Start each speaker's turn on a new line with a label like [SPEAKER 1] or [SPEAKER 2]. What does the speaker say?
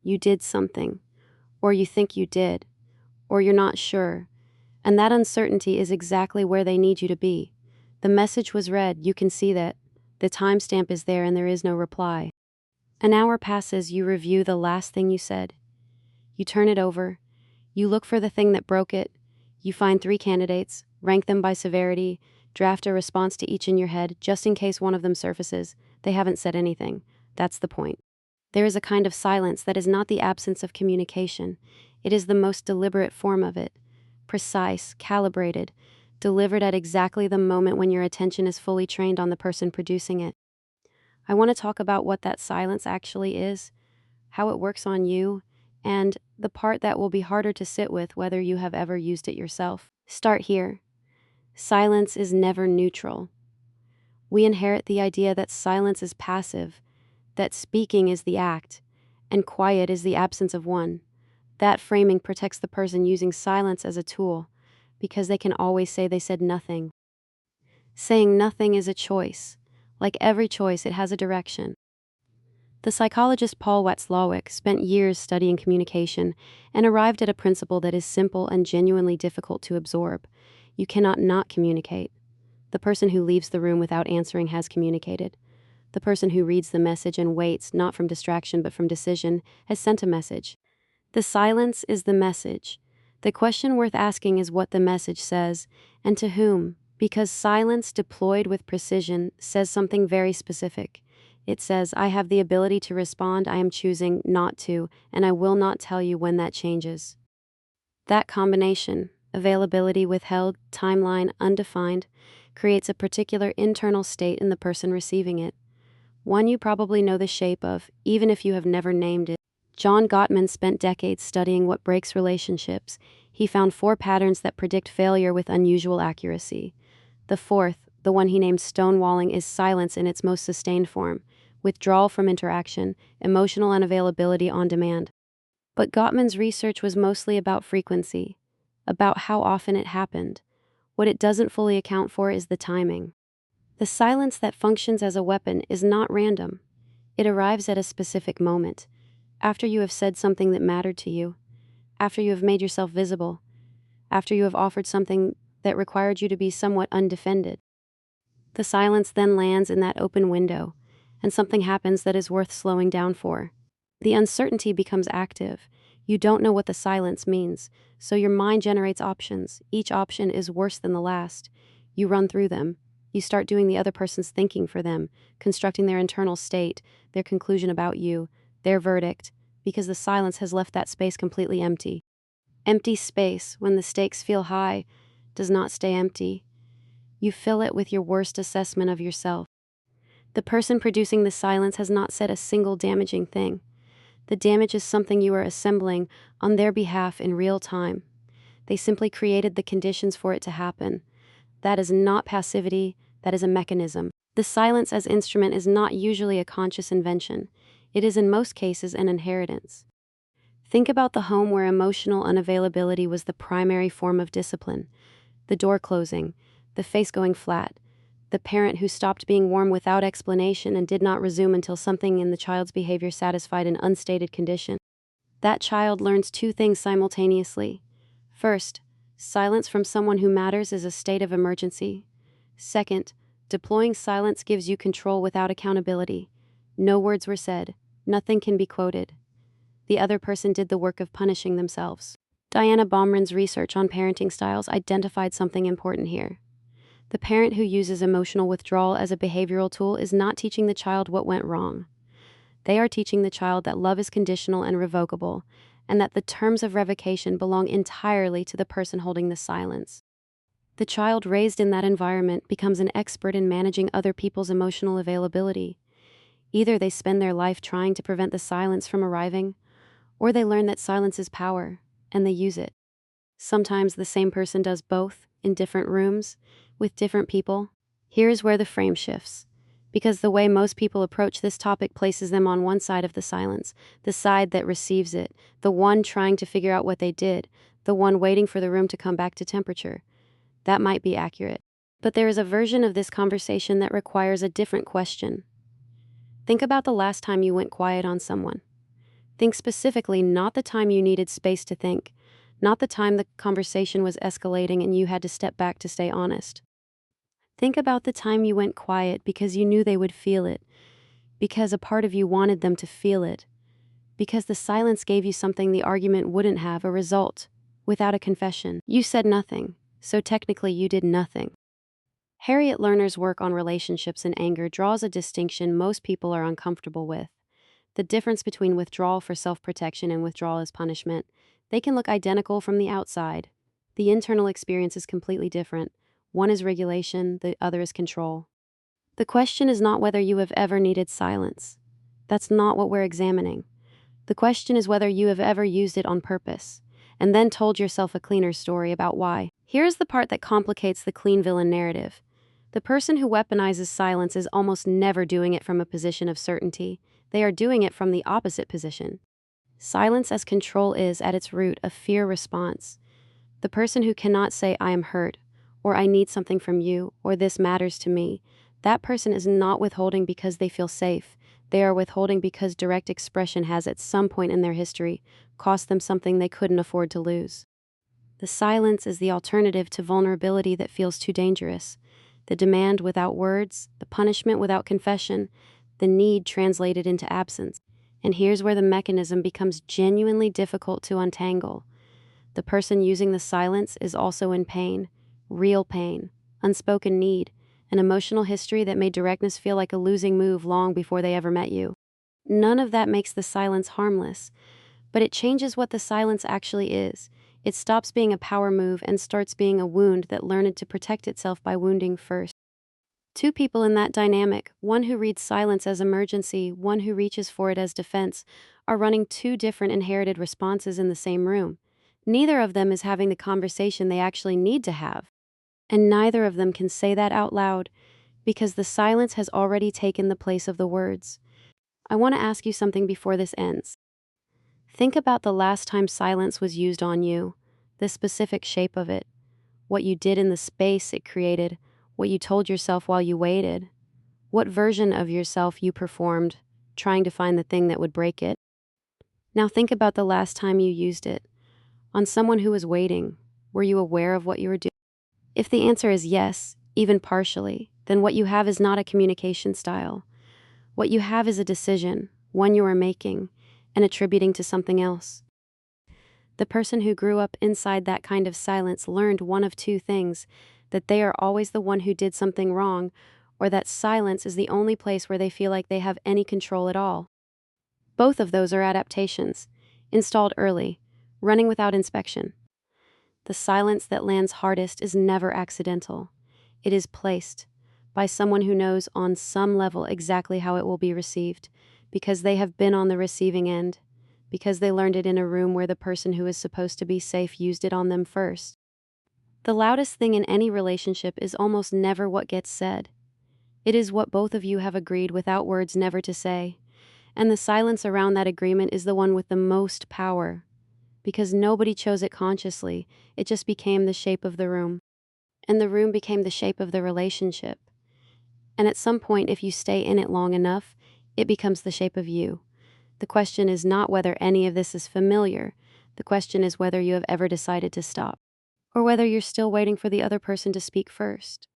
[SPEAKER 1] you did something, or you think you did, or you're not sure. And that uncertainty is exactly where they need you to be. The message was read, you can see that. The timestamp is there and there is no reply. An hour passes, you review the last thing you said. You turn it over. You look for the thing that broke it. You find 3 candidates, rank them by severity, draft a response to each in your head, just in case one of them surfaces. They haven't said anything. That's the point. There is a kind of silence that is not the absence of communication. It is the most deliberate form of it. Precise, calibrated, delivered at exactly the moment when your attention is fully trained on the person producing it. I want to talk about what that silence actually is, how it works on you, and the part that will be harder to sit with whether you have ever used it yourself. Start here. Silence is never neutral. We inherit the idea that silence is passive, that speaking is the act, and quiet is the absence of one. That framing protects the person using silence as a tool, because they can always say they said nothing. Saying nothing is a choice. Like every choice, it has a direction. The psychologist Paul Watzlawick spent years studying communication and arrived at a principle that is simple and genuinely difficult to absorb. You cannot not communicate. The person who leaves the room without answering has communicated. The person who reads the message and waits, not from distraction but from decision, has sent a message. The silence is the message. The question worth asking is what the message says, and to whom, because silence deployed with precision says something very specific. It says, I have the ability to respond, I am choosing not to, and I will not tell you when that changes. That combination, availability withheld, timeline undefined, creates a particular internal state in the person receiving it. One you probably know the shape of, even if you have never named it. John Gottman spent decades studying what breaks relationships. He found 4 patterns that predict failure with unusual accuracy. The 4th, the one he named stonewalling, is silence in its most sustained form, withdrawal from interaction, emotional unavailability on demand. But Gottman's research was mostly about frequency, about how often it happened. What it doesn't fully account for is the timing. The silence that functions as a weapon is not random. It arrives at a specific moment, after you have said something that mattered to you, after you have made yourself visible, after you have offered something that required you to be somewhat undefended. The silence then lands in that open window, and something happens that is worth slowing down for. The uncertainty becomes active. You don't know what the silence means, so your mind generates options. Each option is worse than the last. You run through them. You start doing the other person's thinking for them, constructing their internal state, their conclusion about you, their verdict, because the silence has left that space completely empty. Empty space, when the stakes feel high, does not stay empty. You fill it with your worst assessment of yourself. The person producing the silence has not said a single damaging thing. The damage is something you are assembling on their behalf in real time. They simply created the conditions for it to happen. That is not passivity, that is a mechanism. The silence as instrument is not usually a conscious invention. It is in most cases an inheritance. Think about the home where emotional unavailability was the primary form of discipline. The door closing, the face going flat, the parent who stopped being warm without explanation and did not resume until something in the child's behavior satisfied an unstated condition. That child learns 2 things simultaneously. First, silence from someone who matters is a state of emergency. Second, deploying silence gives you control without accountability. No words were said. Nothing can be quoted. The other person did the work of punishing themselves. Diana Baumrind's research on parenting styles identified something important here. The parent who uses emotional withdrawal as a behavioral tool is not teaching the child what went wrong. They are teaching the child that love is conditional and revocable, and that the terms of revocation belong entirely to the person holding the silence. The child raised in that environment becomes an expert in managing other people's emotional availability. Either they spend their life trying to prevent the silence from arriving, or they learn that silence is power, and they use it. Sometimes the same person does both, in different rooms, with different people. Here is where the frame shifts, because the way most people approach this topic places them on one side of the silence, the side that receives it, the one trying to figure out what they did, the one waiting for the room to come back to temperature. That might be accurate. But there is a version of this conversation that requires a different question. Think about the last time you went quiet on someone. Think specifically not the time you needed space to think, not the time the conversation was escalating and you had to step back to stay honest. Think about the time you went quiet because you knew they would feel it, because a part of you wanted them to feel it, because the silence gave you something the argument wouldn't have, a result, without a confession. You said nothing, so technically you did nothing. Harriet Lerner's work on relationships and anger draws a distinction most people are uncomfortable with. The difference between withdrawal for self-protection and withdrawal as punishment. They can look identical from the outside. The internal experience is completely different. One is regulation, the other is control. The question is not whether you have ever needed silence. That's not what we're examining. The question is whether you have ever used it on purpose, and then told yourself a cleaner story about why. Here's the part that complicates the clean villain narrative. The person who weaponizes silence is almost never doing it from a position of certainty. They are doing it from the opposite position. Silence as control is, at its root, a fear response. The person who cannot say, "I am hurt," or "I need something from you," or "this matters to me," that person is not withholding because they feel safe. They are withholding because direct expression has, at some point in their history, cost them something they couldn't afford to lose. The silence is the alternative to vulnerability that feels too dangerous. The demand without words, the punishment without confession, the need translated into absence. And here's where the mechanism becomes genuinely difficult to untangle. The person using the silence is also in pain, real pain, unspoken need, an emotional history that made directness feel like a losing move long before they ever met you. None of that makes the silence harmless, but it changes what the silence actually is. It stops being a power move and starts being a wound that learned to protect itself by wounding first. Two people in that dynamic, one who reads silence as emergency, one who reaches for it as defense, are running two different inherited responses in the same room. Neither of them is having the conversation they actually need to have. And neither of them can say that out loud, because the silence has already taken the place of the words. I want to ask you something before this ends. Think about the last time silence was used on you, the specific shape of it, what you did in the space it created, what you told yourself while you waited, what version of yourself you performed, trying to find the thing that would break it. Now think about the last time you used it. On someone who was waiting, were you aware of what you were doing? If the answer is yes, even partially, then what you have is not a communication style. What you have is a decision, one you are making, and attributing to something else. The person who grew up inside that kind of silence learned one of two things: that they are always the one who did something wrong, or that silence is the only place where they feel like they have any control at all. Both of those are adaptations, installed early, running without inspection. The silence that lands hardest is never accidental. It is placed by someone who knows on some level exactly how it will be received, because they have been on the receiving end, because they learned it in a room where the person who is supposed to be safe used it on them first. The loudest thing in any relationship is almost never what gets said. It is what both of you have agreed without words never to say, and the silence around that agreement is the one with the most power. Because nobody chose it consciously, it just became the shape of the room. And the room became the shape of the relationship. And at some point, if you stay in it long enough, it becomes the shape of you. The question is not whether any of this is familiar. The question is whether you have ever decided to stop, or whether you're still waiting for the other person to speak first.